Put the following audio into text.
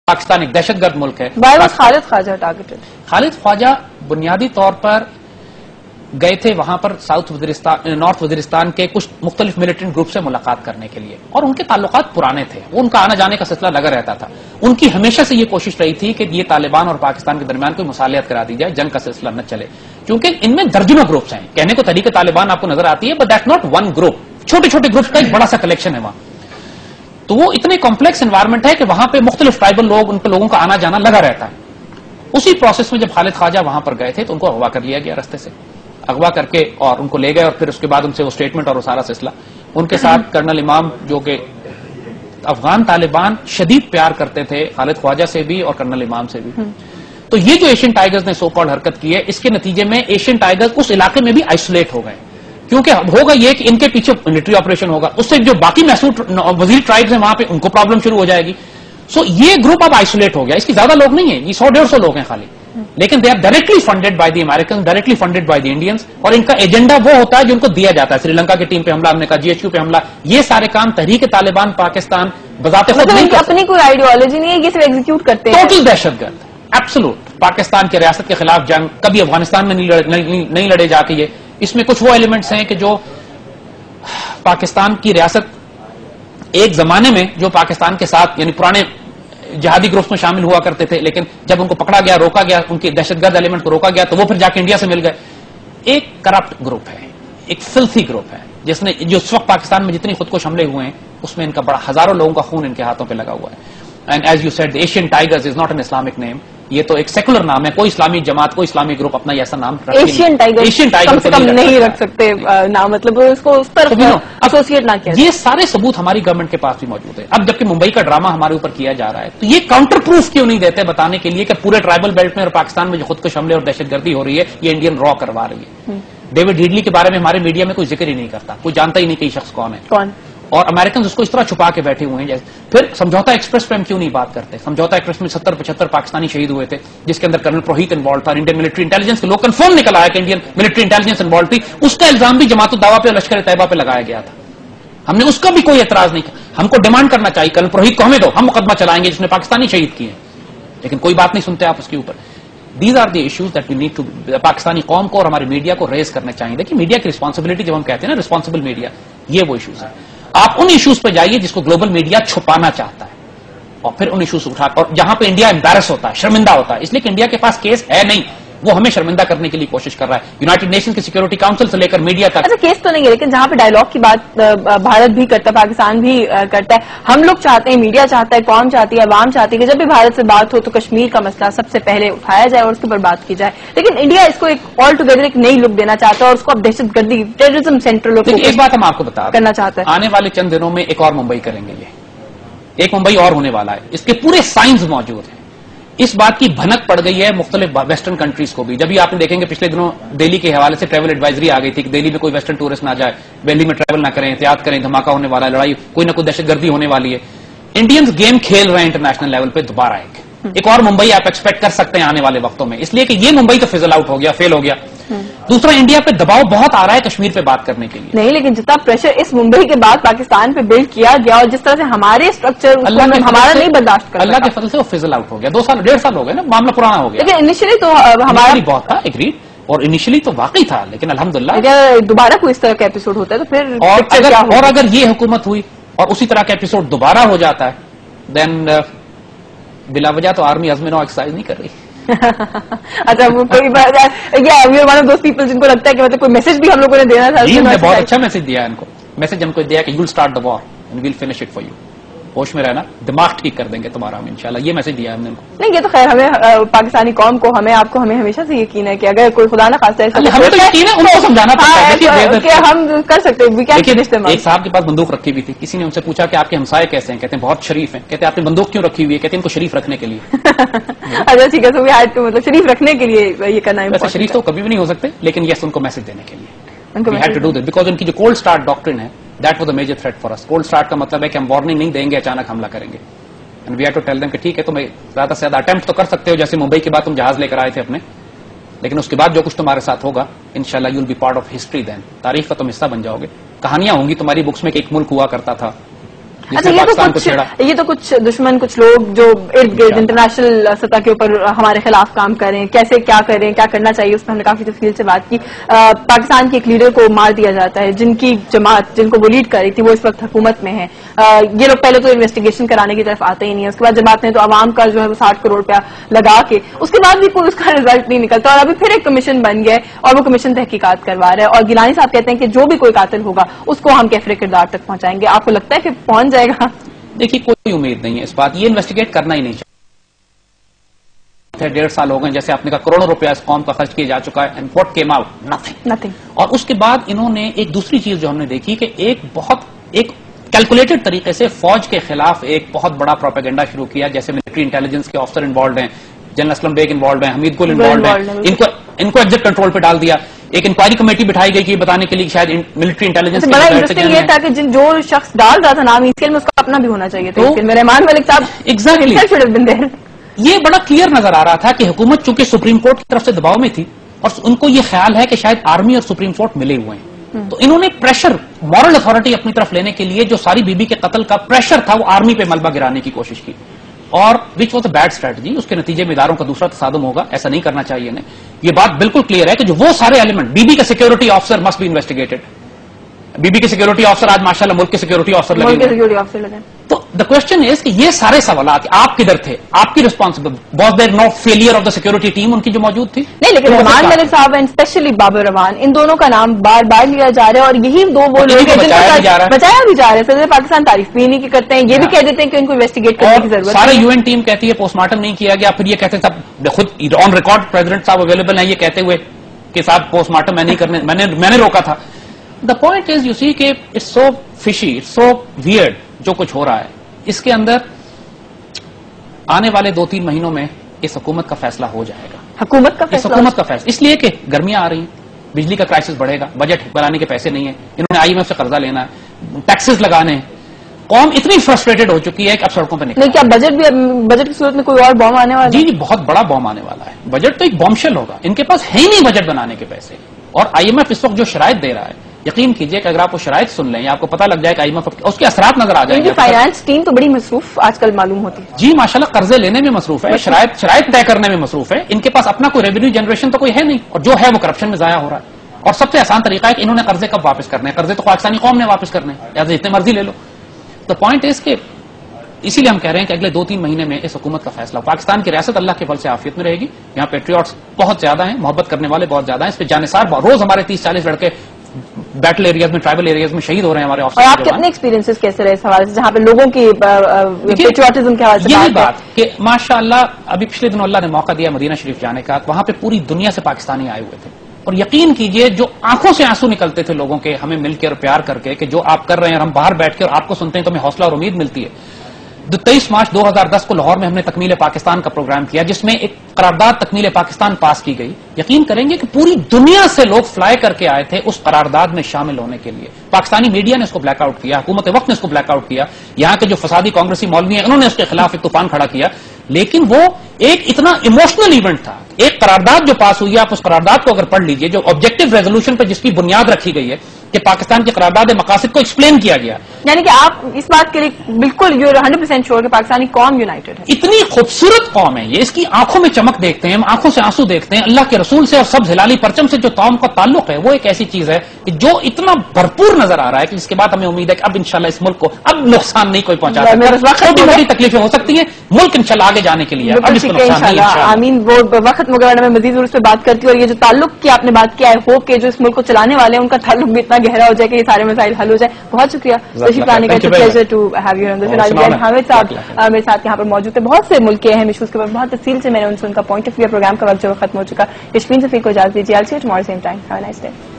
پاکستان ایک دہشت گرد ملک ہے. خالد خواجہ ٹارگیٹڈ. خالد خواجہ بنیادی طور پر گئے تھے وہاں پر نارتھ وزیرستان کے کچھ مختلف ملیٹنٹ گروپ سے ملاقات کرنے کے لیے, اور ان کے تعلقات پرانے تھے, ان کا آنا جانے کا سلسلہ لگا رہتا تھا. ان کی ہمیشہ سے یہ کوشش رہی تھی کہ یہ طالبان اور پاکستان کے درمیان کوئی مصالحت کرا دی جائے, جنگ کا سلسلہ نہ چلے, کیونکہ ان میں درجنوں گروپس ہیں. کہنے کو طریقہ طالبان آپ کو نظر آتی ہے, but that's not one group, چھوٹے چھوٹے گروپس کا ایک بڑا سا کلیکشن ہے وہاں. تو وہ اتنے کمپلیکس انوائرمنٹ ہے کہ وہاں پہ مختلف ٹرائبل لوگ, ان کے لوگوں کا آنا جانا لگا رہتا ہے. اسی پروسیس میں جب خالد خواجہ وہاں پر گئے تھے تو ان کو اغوا کر لیا گیا, رستے سے اغوا کر کے اور ان کو لے گئے, اور پھر اس کے بعد ان سے وہ اسٹیٹمنٹ اور وہ سارا سلسلہ. ان کے ساتھ کرنل امام, جو کہ افغان طالبان شدید پیار کرتے تھے خالد خواجہ سے بھی اور کرنل امام سے بھی. تو یہ جو ایشین ٹائیگرز نے سو کالڈ حرکت کی ہے, اس کے نتیجے میں ایشین ٹائیگرز اس علاقے میں بھی آئسولیٹ ہو گئے, کیونکہ ہوگا یہ کہ ان کے پیچھے ملٹری آپریشن ہوگا, اس سے جو باقی محسوس وزیر ٹرائبز ہیں وہاں پہ ان کو پرابلم شروع ہو جائے گی. سو یہ گروپ اب آئسولیٹ ہو گیا. اس کی زیادہ لوگ نہیں ہیں, یہ 100-150 لوگ ہیں خالی, لیکن they are directly funded by the American, directly funded by the Indians, اور ان کا ایجنڈا وہ ہوتا ہے جو ان کو دیا جاتا ہے. سری لنکا کی ٹیم پہ حملہ, ہم نے کہا جی ایچ کیو پہ حملہ, یہ سارے کام تحریک طالبان پاکستان بذات خود نہیں کرتے. اپنی کوئی آئیڈیالوجی نہیں ہے, یہ صرف ایگزیکیوٹ کرتے ہیں. ٹوٹل دہشت گرد, ایبسولوٹ. پاکستان کی ریاست کے خلاف جنگ, کبھی افغانستان میں نہیں لڑے جا کے. یہ اس میں کچھ وہ ایلیمنٹس ہیں کہ جو پاکستان کی ریاست ایک زمانے میں جو پاکستان کے ساتھ یعنی پرانے جہادی گروپس میں شامل ہوا کرتے تھے, لیکن جب ان کو پکڑا گیا, روکا گیا, ان کے دہشت گرد ایلیمنٹ کو روکا گیا, تو وہ پھر جا کے انڈیا سے مل گئے. ایک کرپٹ گروپ ہے, ایک فلتھی گروپ ہے, جس نے جو اس وقت پاکستان میں جتنی خودکش حملے ہوئے ہیں اس میں ان کا بڑا ہزاروں لوگوں کا خون ان کے ہاتھوں پہ لگا ہوا ہے. And as you said, Asian tigers is not an Islamic name, یہ تو ایک سیکولر نام ہے. کوئی اسلامی جماعت, کوئی اسلامی گروپ اپنا ایسا نام ایشین ٹائیگر نہیں رکھ سکتے نام, مطلب اس کو اس پر ایسوسیٹ نہ کیا. یہ سارے ثبوت ہماری گورنمنٹ کے پاس بھی موجود ہے. اب جبکہ ممبئی کا ڈرامہ ہمارے اوپر کیا جا رہا ہے, تو یہ کاؤنٹر پروف کیوں نہیں دیتے بتانے کے لیے کہ پورے ٹرائبل بیلٹ میں اور پاکستان میں جو خودکش حملے اور دہشت گردی ہو رہی ہے یہ انڈین را کروا رہی ہے. ڈیوڈ ہیڈلی کے بارے میں ہمارے میڈیا میں کوئی ذکر ہی نہیں کرتا, کوئی جانتا ہی نہیں کہ یہ شخص کون ہے, اور امریکنز اس کو اس طرح چھپا کے بیٹھے ہوئے ہیں. جیسے پھر سمجھوتا ایکسپریس پہ ہم کیوں نہیں بات کرتے؟ سمجھوتا ایکسپریس میں 70-75 پاکستانی شہید ہوئے تھے, جس کے اندر کرنل پروہیت انوالو تھا. انڈین ملٹری انٹیلیجنس کے لوگ کنفرم نکل آیا کہ انڈین ملٹری انٹیلیجنس انوالو تھی. اس کا الزام بھی جماعت الدعوہ پہ اور لشکر طیبہ پہ لگایا گیا تھا. ہم نے اس کا بھی کوئی اعتراض نہیں کیا. ہم کو ڈیمانڈ کرنا چاہیے کرنل پروہیت کو ہمیں دو, ہم مقدمہ چلائیں گے جس نے پاکستانی شہید کیے ہیں, لیکن کوئی بات نہیں سنتے آپ اس کے اوپر. These are the issues that we need to, Pakistani قوم کو اور ہماری میڈیا کو ریز کرنے چاہیے. دیکھیے میڈیا کی رسپانسبلٹی جب ہم کہتے ہیں نا رسپانسبل میڈیا, یہ وہ ایشوز ہیں. آپ ان ایشوز پہ جائیے جس کو گلوبل میڈیا چھپانا چاہتا ہے, اور پھر ان ایشوز اٹھا کر, اور جہاں پہ انڈیا امبیرس ہوتا ہے, شرمندہ ہوتا ہے, اس لیے کہ انڈیا کے پاس کیس ہے نہیں, وہ ہمیں شرمندہ کرنے کے لیے کوشش کر رہا ہے. یونائٹڈ نیشن کی سیکورٹی کاؤنسل سے لے کر میڈیا تک. ایسا کیس تو نہیں ہے, لیکن جہاں پہ ڈائیلاگ کی بات بھارت بھی کرتا ہے, پاکستان بھی کرتا ہے. ہم لوگ چاہتے ہیں, میڈیا چاہتا ہے, قوم چاہتی ہے, عوام چاہتی ہے کہ جب بھی بھارت سے بات ہو تو کشمیر کا مسئلہ سب سے پہلے اٹھایا جائے اور اس کے اوپر بات کی جائے. لیکن انڈیا اس کو ایک آل ٹوگیدر ایک نئی لک دینا چاہتا ہے, اور اس کو اب دہشت گردی ٹیررزم سینٹر ایک بات ہم آپ کو بتا کرنا چاہتا ہے. آنے والے چند دنوں میں ایک اور ممبئی کریں گے, یہ ایک ممبئی اور ہونے والا ہے. اس کے پورے سائنز موجود ہیں. اس بات کی بھنک پڑ گئی ہے مختلف ویسٹرن کنٹریز کو بھی. جب بھی آپ نے دیکھیں گے پچھلے دنوں دہلی کے حوالے سے ٹریول ایڈوائزری آ گئی تھی کہ دہلی میں کوئی ویسٹرن ٹورسٹ نہ جائے, دہلی میں ٹریول نہ کریں, احتیاط کریں, دھماکہ ہونے والا ہے, لڑائی کوئی نہ کوئی دہشت گردی ہونے والی ہے. انڈینز گیم کھیل رہے ہیں انٹرنیشنل لیول پہ دوبارہ. ایک اور ممبئی آپ ایکسپیکٹ کر سکتے ہیں آنے والے وقتوں میں, اس لیے کہ یہ ممبئی تو فزل آؤٹ ہو گیا, فیل ہو گیا. دوسرا, انڈیا پہ دباؤ بہت آ رہا ہے کشمیر پہ بات کرنے کے لیے. نہیں, لیکن جتنا پریشر اس ممبئی کے بعد پاکستان پہ بلڈ کیا گیا, اور جس طرح سے ہمارے اسٹرکچر ہمارا نہیں برداشت کر, اللہ کے فضل سے وہ فزل آؤٹ ہو گیا. 2 سال 1.5 سال ہو گئے نا, معاملہ پرانا ہو گیا. لیکن انیشلی تو ہمارا بہت تھا ایگریڈ, اور انیشلی تو واقعی تھا, لیکن الحمدللہ اگر دوبارہ کوئی اس طرح کا ایپیسوڈ ہوتا ہے تو پھر اور اگر یہ حکومت ہوئی اور اسی طرح کا ایپیسوڈ دوبارہ ہو جاتا ہے, دین بلا وجہ تو آرمی عزم نو ایکسرسائز نہیں کر رہی. اچھا, وہ کوئی ون آف دوز پیپل جن کو لگتا ہے کہ مطلب کوئی میسج بھی ہم لوگوں نے دینا تھا. ہم نے بہت اچھا میسج دیا ہے ان کو. میسج ہم کو دیا کہ you will start the war and we will finish it for you. ہوش میں رہنا, دماغ ٹھیک کر دیں گے تمہارا ہم انشاءاللہ. یہ میسج دیا ہے ہم نے ان کو. نہیں, یہ تو خیر ہمیں پاکستانی قوم کو, ہمیں آپ کو, ہمیں ہمیشہ سے یقین ہے کہ اگر کوئی خدا نہ خاصا ہمیں تو یقین ہے, ان کو سمجھانا کہ ہم کر سکتے ہیں. ایک صاحب کے پاس بندوق رکھی ہوئی تھی, کسی نے ان سے پوچھا کہ آپ کے ہمسائے کیسے ہیں, کہتے ہیں بہت شریف ہیں. کہتے ہیں آپ نے بندوق کیوں رکھی ہوئی ہے؟ کہتے ہیں ان کو شریف رکھنے کے لیے. اچھا ٹھیک ہے, مطلب شریف رکھنے کے لیے یہ کرنا ہے. شریف تو کبھی بھی نہیں ہو سکتے, لیکن یس ان کو میسج دینے کے لیے بیکاز ان کی جو کولڈ اسٹارٹ ڈاکٹرن ہے, that was a major threat for us. Cold start کا مطلب ہے کہ ہم وارننگ نہیں دیں گے, اچانک حملہ کریں گے. And we have to tell them کہ ٹھیک ہے تم زیادہ سے زیادہ اٹیمپٹ تو کر سکتے ہو, جیسے ممبئی کے بعد تم جہاز لے کر آئے تھے اپنے, لیکن اس کے بعد جو کچھ تمہارے ساتھ ہوگا انشاءاللہ you will be part of history. Then تاریخ کا تم حصہ بن جاؤ گے. کہانیاں ہوں گی تمہاری بکس میں کہ ایک ملک ہوا کرتا تھا, اچھا یہ تو کچھ دشمن کچھ لوگ جو ارد گرد انٹرنیشنل سطح کے اوپر ہمارے خلاف کام کریں، کیسے کیا کریں، کیا کرنا چاہیے، اس میں ہم نے کافی تفصیل سے بات کی. پاکستان کے ایک لیڈر کو مار دیا جاتا ہے، جن کی جماعت جن کو وہ لیڈ کر رہی تھی وہ اس وقت حکومت میں ہے. یہ لوگ پہلے تو انویسٹیگیشن کرانے کی طرف آتے ہی نہیں ہے. اس کے بعد جماعت نے تو عوام کا جو ہے وہ 60 کروڑ روپیہ لگا کے اس کے بعد بھی کوئی اس کا رزلٹ نہیں نکلتا، اور ابھی پھر ایک کمیشن بن گیا اور وہ کمیشن تحقیقات کروا رہا ہے. اور گیلانی صاحب کہتے ہیں کہ جو بھی کوئی قاتل ہوگا اس کو ہم کیفر کردار تک پہنچائیں گے. آپ کو لگتا ہے کہ پہنچ جائے گا؟ دیکھیے کوئی امید نہیں ہے اس بات، یہ انویسٹیگیٹ کرنا ہی نہیں چاہیے. 1.5 سال ہو گئے جیسے آپ نے کہا کروڑوں روپیہ اس قوم کا خرچ کیا جا چکا ہے، and what came out? Nothing. اور اس کے بعد انہوں نے ایک دوسری چیز جو ہم نے دیکھی کہ ایک کیلکولیٹڈ طریقے سے فوج کے خلاف ایک بہت بڑا پروپیگنڈا شروع کیا، جیسے ملٹری انٹیلیجنس کے افسر انوالوڈ ہیں، جنرل اسلم بیگ انوالوڈ ہیں، حمید گل انوالوڈ ہیں، ان کو ایگزٹ کنٹرول پہ ڈال دیا. ایک انکوائری کمیٹی بٹھائی گئی کہ بتانے کے لیے شاید ملٹری انٹیلیجنس بڑا انٹرسٹنگ یہ تھا کہ جو شخص ڈال رہا تھا نام اسکیل میں اس کا اپنا بھی ہونا چاہیے تھا. رحمان ملک صاحب ایگزیکٹلی یہ بڑا کلیئر نظر آ رہا تھا کہ حکومت چونکہ سپریم کورٹ کی طرف سے دباؤ میں تھی اور ان کو یہ خیال ہے کہ شاید آرمی اور سپریم کورٹ ملے ہوئے ہیں، تو انہوں نے پریشر مورل اتھارٹی اپنی طرف لینے کے لیے جو ساری بی بی کے قتل کا پریشر تھا وہ آرمی پہ ملبہ گرانے کی کوشش کی، اور which was a bad strategy. اس کے نتیجے میں اداروں کا دوسرا تصادم ہوگا، ایسا نہیں کرنا چاہیے انہیں. یہ بات بالکل کلیئر ہے کہ جو وہ سارے element B B K security officer must be investigated. B B K security officer آج ماشاءاللہ ملک کے سیکورٹی آفیسر لگے. تو دا کوشچن از کہ یہ سارے سوالات آپ کدھر تھے، آپ کی responsible was there no failure of the security team ان کی جو موجود تھی؟ نہیں، لیکن رحمان ملک صاحب اینڈ اسپیشلی بابر رحمان ان دونوں کا نام بار بار لیا جا رہا ہے، اور یہی دو وہ لوگ ہیں جن کو بچایا بھی جا رہا ہے. صدر پاکستان تعریف بھی نہیں کرتے ہیں، یہ بھی کہہ دیتے ہیں کہ ان کو انویسٹیگیٹ کرنے کی ضرورت ہے. سارے یو این ٹیم کہتی ہے پوسٹ مارٹم نہیں کیا گیا، پھر یہ کہتے ہیں خود آن ریکارڈ پریزیڈنٹ صاحب اویلیبل ہیں یہ کہتے ہوئے کہ صاحب پوسٹ مارٹم میں نہیں کرنے، میں نے روکا تھا. The point is you see کہ it's so fishy, it's so weird جو کچھ ہو رہا ہے. اس کے اندر آنے والے 2-3 مہینوں میں اس حکومت کا فیصلہ ہو جائے گا. حکومت کا فیصلہ اس لیے کہ گرمیاں آ رہی ہیں، بجلی کا کرائسس بڑھے گا، بجٹ بنانے کے پیسے نہیں ہیں، انہوں نے IMF سے قرضہ لینا ہے، ٹیکسز لگانے ہیں. قوم اتنی فرسٹریٹڈ ہو چکی ہے کہ اب سڑکوں پہ نہیں. کیا بجٹ کی صورت میں کوئی اور بم آنے والا؟ جی بہت بڑا بم آنے والا ہے. بجٹ تو ایک بم شیل ہوگا. ان کے پاس ہے ہی نہیں بجٹ بنانے کے پیسے، اور IMF اس وقت جو شرائط دے رہا ہے یقین کیجئے کہ اگر آپ وہ شرائط سن لیں یا آپ کو پتا لگ جائے کہ IMF اس کے اثرات نظر آ جائیں گے. فائنانس ٹیم تو بڑی مصروف آج کل معلوم ہوتی ہے. جی ماشاءاللہ قرضے لینے میں مصروف ہے، شرائط طے کرنے میں مصروف ہے. ان کے پاس اپنا کوئی ریونیو جنریشن تو کوئی ہے نہیں، اور جو ہے وہ کرپشن میں ضائع ہو رہا ہے. اور سب سے آسان طریقہ ہے کہ انہوں نے قرضے کب واپس کرنے ہیں؟ قرضے تو پاکستانی قوم نے واپس کرنے ہیں، یا جتنے مرضی لے لو. تو پوائنٹ از کہ اسی لیے ہم کہہ رہے ہیں کہ اگلے 2-3 مہینے میں اس حکومت کا فیصلہ. پاکستان کی ریاست اللہ کے فضل سے عافیت میں رہے گی. یہاں پیٹریوٹس بہت زیادہ ہیں، محبت کرنے والے بہت زیادہ ہیں. اس پہ جانثار روز ہمارے 30-40 لڑکے بیٹل ایریاز میں، ٹرائبل ایریاز میں شہید ہو رہے ہیں ہمارے آفیسر. اور آپ کے اپنے ایکسپیرینسز کیسے رہے اس حوالے سے جہاں پہ لوگوں کی پیٹریوٹزم کے حوالے سے؟ یہی بات کہ ماشاءاللہ ابھی پچھلے دنوں اللہ نے موقع دیا مدینہ شریف جانے کا، وہاں پہ پوری دنیا سے پاکستانی آئے ہوئے تھے. اور یقین کیجئے جو آنکھوں سے آنسو نکلتے تھے لوگوں کے ہمیں مل کے اور پیار کر کے کہ جو آپ کر رہے ہیں اور ہم باہر بیٹھ کے اور آپ کو سنتے ہیں تو ہمیں حوصلہ اور امید ملتی ہے. 23 مارچ 2010 کو لاہور میں ہم نے تکمیل پاکستان کا پروگرام کیا جس میں ایک قرارداد تکمیل پاکستان پاس کی گئی. یقین کریں گے کہ پوری دنیا سے لوگ فلائی کر کے آئے تھے اس قرارداد میں شامل ہونے کے لیے. پاکستانی میڈیا نے اس کو بلیک آؤٹ کیا، حکومت وقت نے اس کو بلیک آؤٹ کیا، یہاں کے جو فسادی کانگریسی مولوی ہیں انہوں نے اس کے خلاف ایک طوفان کھڑا کیا. لیکن وہ ایک اتنا ایموشنل ایونٹ تھا. ایک قرارداد جو پاس ہوئی، آپ اس قرارداد کو اگر پڑھ لیجئے جو آبجیکٹو ریزولوشن پر جس کی بنیاد رکھی گئی ہے کہ پاکستان کی قرارداد مقاصد کو ایکسپلین کیا گیا. یعنی کہ آپ اس بات کے لیے بالکل 100% شیور کہ پاکستانی قوم یونائٹڈ ہے. اتنی خوبصورت قوم ہے یہ، اس کی آنکھوں میں چمک دیکھتے ہیں ہم، آنکھوں سے آنسو دیکھتے ہیں. اللہ کے رسول سے اور سب ہلالی پرچم سے جو قوم کا تعلق ہے وہ ایک ایسی چیز ہے کہ جو اتنا بھرپور نظر آ رہا ہے کہ اس کے بعد ہمیں امید ہے کہ اب انشاءاللہ اس ملک کو اب نقصان نہیں کوئی پہنچا سکتا. چھوٹی موٹی تکلیفیں ہو سکتی ہیں، ملک انشاءاللہ آگے جانے کے لیے اب اس کو نقصان نہیں انشاءاللہ. آمین. وہ وقت مگر میں مزید اس پہ بات کرتی ہوں. اور یہ جو تعلق کی آپ نے بات کیا ہے، ہوپ کہ جو اس ملک کو چلانے والے ہیں ان کا تعلق بھی اتنا گہرا ہو جائے کہ یہ سارے مسائل حل ہو جائے. بہت شکریہ تشریف لانے کا. Pleasure to have you on the show. Hamid صاحب میرے ساتھ یہاں پر موجود تھے. بہت سے ملک کے اہم ایشوز کے اوپر بہت تفصیل سے میں نے ان کا پوائنٹ آف ویو. پروگرام کا وقت جو ختم ہو چکا. یشمین سفیر کو اجازت دیجیے. I'll see you tomorrow same time. Have a nice day.